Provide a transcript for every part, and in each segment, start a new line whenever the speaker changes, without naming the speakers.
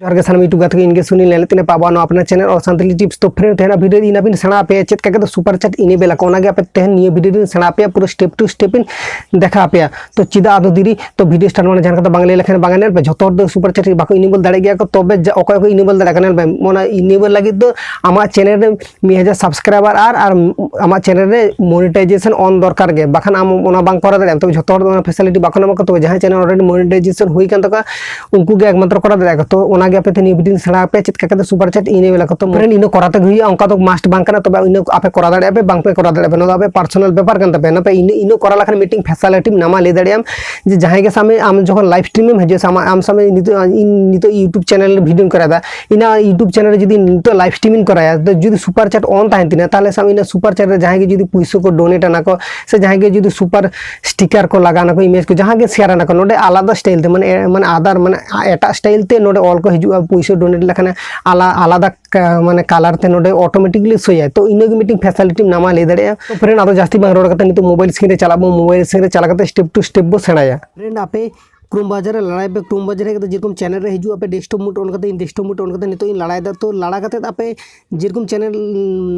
जोहार गे सानम यूट्यूब गाते इनके सुनी ले लेते पाबा अपना चैनल और सानताली टिप्स तो फ्रेंड तेना वीडियो इन अबिन सेणा पे चेक का तो सुपर चैट इने बेला कोना गे पे तेहन निये वीडियो इन सेणा पे पूरा स्टेप टू स्टेप इन देखा पे तो चिदा आदो दिरी तो वीडियो स्टार्ट माने जान का बांग्ला लेखन बांगनेल पे झोतो दो सुपर चैट बाको इनेबल दाड़े गया को तबे ओकय को इनेबल दाड़े कनेल पे मोना इनेबल लागि दो आमा चैनल रे 1000 सब्सक्राइबर आर आमा चैनल रे मोनेटाइजेशन ऑन दरकार गे बाखान आम ओना बांग करा दाड़े तो झोतो दो फैसिलिटी बाको नमक तो जहां चैनल ऑलरेडी मोनेटाइजेशन हुई कान तका उनको गे एकमात्र करा दाड़े तो ओना गे पे थे वीडियो सेणा पे चेक का सुपर चैट इने बेला को तो फ्रेंड इनो कराते हुई अंका तो मास्ट बांग कना तबे इनो आपे करा दाड़े पे बांग पे करा दाड़े पे नो आपे पर्सनल पेपर कान तबे ना पे इनो करा लखन मीटिंग फैसिलिटी नामा ले दाड़े जे जहां के सामने आम जखन लाइव स्ट्रीम में हजे सामा आम सामने नितो यूट्यूब चैनल वीडियो करा दा इना यूट्यूब चैनल जदी नितो लाइव स्ट्रीमिंग कराया तो जदी सुपर चैट ऑन ताहेन तिना ताले सामने इना सुपर चैट रे जहां के जदी पैसा को डोनेट आना को से जहां के जदी सुपर स्टिकर को लगाना को इमेज को जहां के शेयर आना को नोडे आलादा स्टाइल ते माने आधार माने एटा स्टाइल ते नोडे ऑल को हिजुआ पैसा डोनेट लखना आलादा माने कलर ते नोडे ऑटोमेटिकली सोया तो इनो की मीटिंग फैसिलिटी नामा ले दाड़े तो फ्रेंड आदो जास्ती बांग रोड करते नितो मोबाइल स्क्रीन रे चला मोबाइल स्क्रीन रे चला करते स्टेप टू स्टेप बो सेणाया फ्रेंड आपे क्रोम ब्राउज़र लड़ाई पे क्रोम ब्राउज़र है जेरकम चैनल रे हिजू आपे डेस्कटॉप मोड ऑन करते डेस्कटॉप मोड ऑन करते नितो इन लड़ाई दा तो लड़ा करते आपे जेरकम चैनल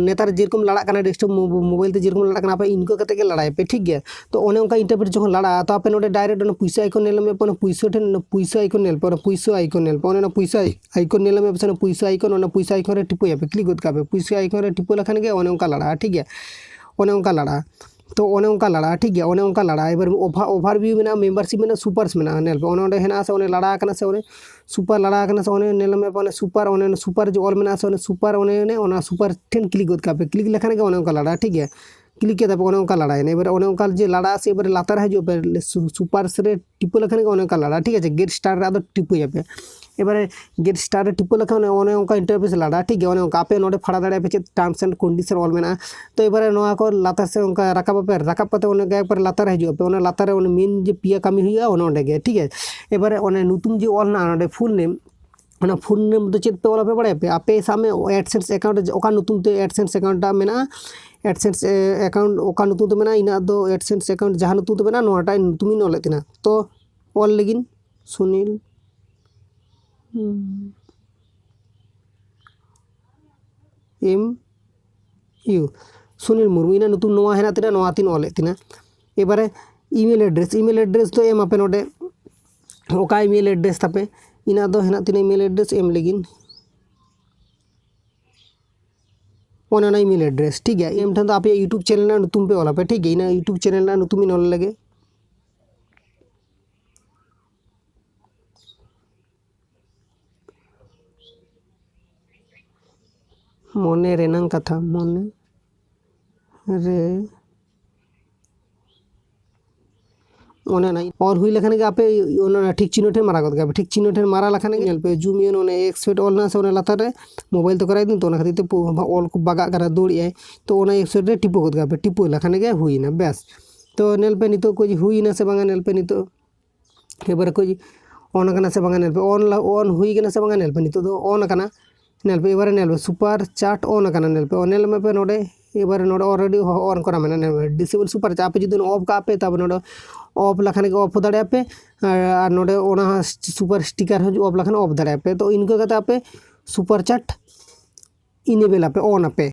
नेतार जेरकम लड़ा करना डेस्कटॉप मोबाइल ते जेरकम लड़ा करना आपे इनको करते के लड़ाई पे ठीक है तो ओने उनका इंटरप्रेट जखन लड़ा तो आपे नोडे डायरेक्ट ओने पैसा आइकन नेल में अपन पैसा आइकन नेल पर पैसा आइकन नेल पर ओने पैसा आइकन नेल में अपन पैसा आइकन ओने पैसा आइकन रे टिपो पे क्लिक गोद काबे पैसा आइकन रे टिपो लखन के ओने उनका लड़ा ठीक है ओने उनका लड़ा तो ओने उनका लड़ा ठीक है ओने उनका लड़ा एबार ओवरव्यू में मेंबरशिप में सुपर्स में नेल पे ओने हेना से ओने लड़ा कना से ओने सुपर लड़ा कना से ओने नेल में ओने सुपर जो ऑल में से ओने सुपर ओने सुपर ठेन क्लिक गोद काबे क्लिक लखन के ओने उनका लड़ा ठीक है क्लिक किया ओने उनका लड़ा एबार ओने उनका जे लड़ा से एबार लातार है जो सुपर से टिपो लखन के ओने उनका लड़ा ठीक है गेट स्टार रे टिपो पे एबारे गेट स्टार टिपो लखन ओने उनका इंटरफेस लड़ा ठीक है ओने उनका पे नोडे फड़ा दाड़े पे टर्म्स एंड कंडीशन ऑल में तो एबारे नोआ को लातार से उनका राकाब पे राकाब पते ओने गे पर लातार है जो पे ओने लातार ओने मेन जे पिया कमी हुआ ओने ओंडे गे ठीक है एबारे ओने नुतुम जे ऑल ना नोडे फुल नेम ओना फुल नेम तो चेत पे ऑल पे बड़े पे आपे सामने एडसेंस अकाउंट ओका नुतुम ते एडसेंस अकाउंट मेना एडसेंस अकाउंट ओका नुतुम ते मेना इना दो एडसेंस अकाउंट जहां नुतुम ते मेना नोटा नुतुम इन ऑल तिना तो ऑल लेगिन सुनील एम यू सुनील मुर्मू इना नुतुम नोआ हेना तिना नोआ तीन ऑल तिना एबारे ईमेल एड्रेस तो एम आपे नोडे ओका ईमेल एड्रेस तापे इना दो हेना तिना ईमेल एड्रेस एम लेगिन ओना ईमेल एड्रेस ठीक है एम ठन तो आपे यूट्यूब चैनल ना नुतुम पे ऑल पे ठीक है इना यूट्यूब चैनल ना नुतुम इन ऑल लगे मोने रेनांग कथा मोने रे ओने नहीं और हुई लखन के आपे ओना ठीक चिन्ह ठे मारा गद ठीक चिन्ह ठे मारा लखन के नेल पे zoom in one expect all ना से ओने लाता रे मोबाइल तो कराई दिन तो ओना खातिर ते ऑल को बागा करा दौड़ी है तो ओना एक्सपेक्ट रे टिपो गद टिपो लखन के हुई ना बस तो नेल पे नितो को हुई ना से बांगा नेल पे नितो एबार को ऑन करना से बांगा नेल पे ऑन हुई करना से बांगा नेल पे नितो दो ऑन करना नेल पे एबार नेल पे सुपर चैट ऑन करना नेल पे नेल में पे नोडे एबार नोडे ऑलरेडी ऑन करा मैंने नेल पे डिसेबल सुपर चैट पे जदि ऑफ का पे तब नोडे ऑफ लखन के ऑफ दाड़े पे और नोडे ओना सुपर स्टिकर हो ऑफ लखन ऑफ दाड़े पे तो इनको कहते पे सुपर चैट इनेबल पे ऑन पे